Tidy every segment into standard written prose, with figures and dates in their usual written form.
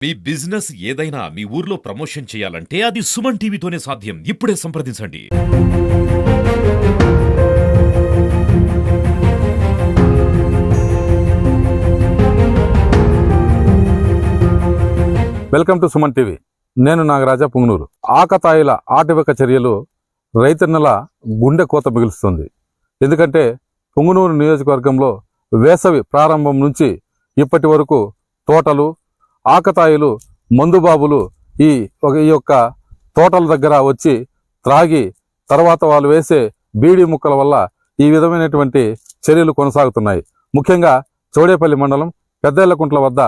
మీ business ఏదైనా మీ ఊర్లో promotion చేయాలంటే అది సుమన్ టీవీతోనే సాధ్యం. ఇప్పుడే సంప్రదించండి. Welcome to Suman TV. నేను నాగరాజా పుంగనూరు. ఆకతాయిల ఆటవిక చర్యలు రైతన్నల గుండె కోత మిగులుస్తుంది. ఎందుకంటే పుంగనూరు నియోజకవర్గంలో వేసవి ప్రారంభం నుంచి ఇప్పటి వరకు తోటలు, ఆకతాయిలు, మందుబాబులు ఈ యొక్క తోటల దగ్గర వచ్చి త్రాగి తర్వాత వాళ్ళు వేసే బీడీ ముక్కల వల్ల ఈ విధమైనటువంటి చర్యలు కొనసాగుతున్నాయి. ముఖ్యంగా చౌడేపల్లి మండలం పెద్దేళ్లకుంట్ల వద్ద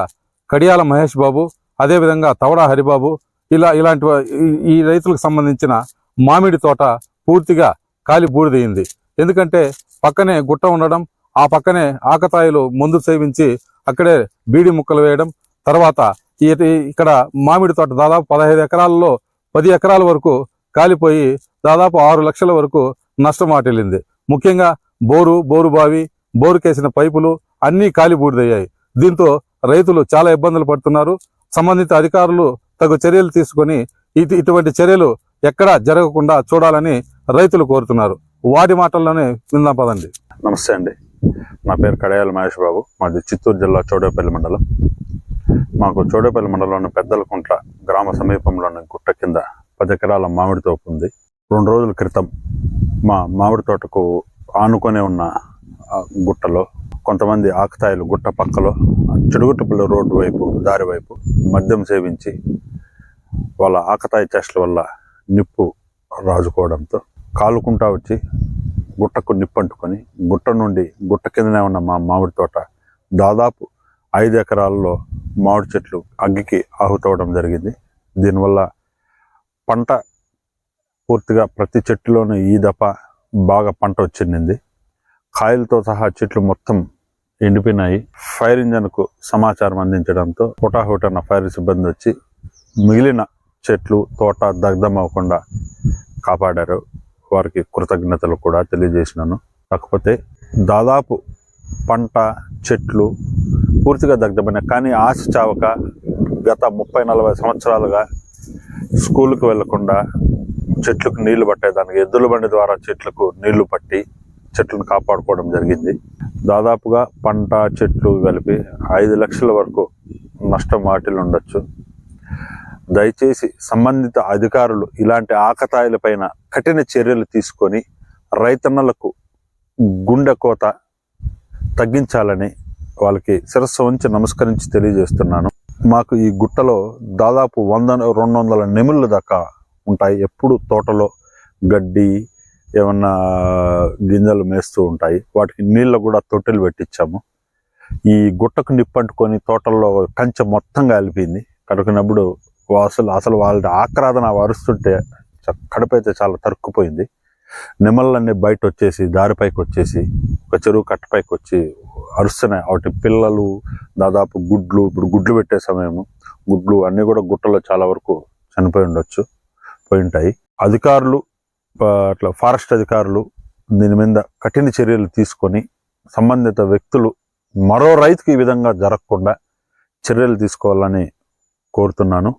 కడియాల మహేష్ బాబు, అదేవిధంగా తవడా హరిబాబు ఇలాంటి ఈ రైతులకు సంబంధించిన మామిడి తోట పూర్తిగా కాలి బూడిదయింది. ఎందుకంటే పక్కనే గుట్ట ఉండడం, ఆ పక్కనే ఆకతాయిలు మందు సేవించి అక్కడే బీడి ముక్కలు వేయడం, తర్వాత ఇక్కడ మామిడి తోట దాదాపు 15 ఎకరాలలో 10 ఎకరాల వరకు కాలిపోయి దాదాపు 6 లక్షల వరకు నష్టం వాటిల్లింది. ముఖ్యంగా బోరు బావి, బోరుకేసిన పైపులు అన్నీ కాలి బూడిదయ్యాయి. దీంతో రైతులు చాలా ఇబ్బందులు పడుతున్నారు. సంబంధిత అధికారులు తగు చర్యలు తీసుకొని ఇటువంటి చర్యలు ఎక్కడా జరగకుండా చూడాలని రైతులు కోరుతున్నారు. వాటి మాటల్లోనే విందాం పదండి. నమస్తే అండి, నా పేరు కడియాల మహేష్ బాబు. మాది చిత్తూరు జిల్లా చౌడేపల్లి మండలం. మాకు చౌడేపల్లి మండలంలోని పెద్దలకుంట్ల గ్రామ సమీపంలోని గుట్ట కింద 10 ఎకరాల మామిడి తోపు ఉంది. 2 రోజుల క్రితం మా మామిడి తోటకు ఆనుకొని ఉన్న గుట్టలో కొంతమంది ఆకతాయిలు గుట్ట పక్కలో చెడుగుట్టపల్లి రోడ్డు వైపు దారి వైపు మద్యం సేవించి వాళ్ళ ఆకతాయి చేష్టల వల్ల నిప్పు రాజుకోవడంతో కాలుకుంటా వచ్చి గుట్టకు నిప్పంటుకొని గుట్ట కిందనే ఉన్న మా మామిడి తోట దాదాపు 5 ఎకరాల్లో మామిడి చెట్లు అగ్గికి ఆహుతవడం జరిగింది. దీనివల్ల పంట పూర్తిగా ప్రతి చెట్టులోనూ ఈ దఫా బాగా పంట వచ్చింది. కాయలతో సహా చెట్లు మొత్తం ఎండిపోయినాయి. ఫైర్ ఇంజన్కు సమాచారం అందించడంతో హుటాహుటన ఫైర్ సిబ్బంది వచ్చి మిగిలిన చెట్లు తోట దగ్ధం అవ్వకుండా కాపాడారు. వారికి కృతజ్ఞతలు కూడా తెలియజేసినాను. కాకపోతే దాదాపు పంట చెట్లు పూర్తిగా దగ్ధమైనాయి. కానీ ఆశ చావక గత 30-40 సంవత్సరాలుగా స్కూల్కి వెళ్లకుండా చెట్లకు నీళ్లు పట్టేదానికి ఎద్దుల బండి ద్వారా చెట్లకు నీళ్లు పట్టి చెట్లను కాపాడుకోవడం జరిగింది. దాదాపుగా పంట చెట్లు కలిపి 5 లక్షల వరకు నష్టం వాటిల్లి ఉండొచ్చు. దయచేసి సంబంధిత అధికారులు ఇలాంటి ఆకతాయిల పైన కఠిన చర్యలు తీసుకొని రైతన్నలకు గుండె కోత తగ్గించాలని వాళ్ళకి శిరస్సు వంచి నమస్కరించి తెలియజేస్తున్నాను. మాకు ఈ గుట్టలో దాదాపు 100-200 నెమిళ్ళు దాకా ఉంటాయి. ఎప్పుడు తోటలో గడ్డి ఏమన్నా గింజలు మేస్తూ ఉంటాయి. వాటికి నీళ్ళు కూడా తొట్టెలు పెట్టించాము. ఈ గుట్టకు నిప్పంటుకొని తోటల్లో కంచె మొత్తం కాలిపోయింది. కడుకున్నప్పుడు అసలు వాళ్ళ ఆక్రాదన అరుస్తుంటే కడుపైతే చాలా తరుక్కుపోయింది. నెమళ్ళన్నీ బయట వచ్చేసి దారిపైకి వచ్చేసి ఒక చెరువు కట్టపైకి వచ్చి అరుస్తున్నాయి. వాటి పిల్లలు దాదాపు ఇప్పుడు గుడ్లు పెట్టే సమయము గుడ్లు అన్నీ కూడా గుట్టలో చాలా వరకు పోయి ఉంటాయి. అధికారులు అట్లా ఫారెస్ట్ అధికారులు దీని మీద కఠిన చర్యలు తీసుకొని సంబంధిత వ్యక్తులు మరో రైతుకి ఈ విధంగా జరగకుండా చర్యలు తీసుకోవాలని కోరుతున్నాను.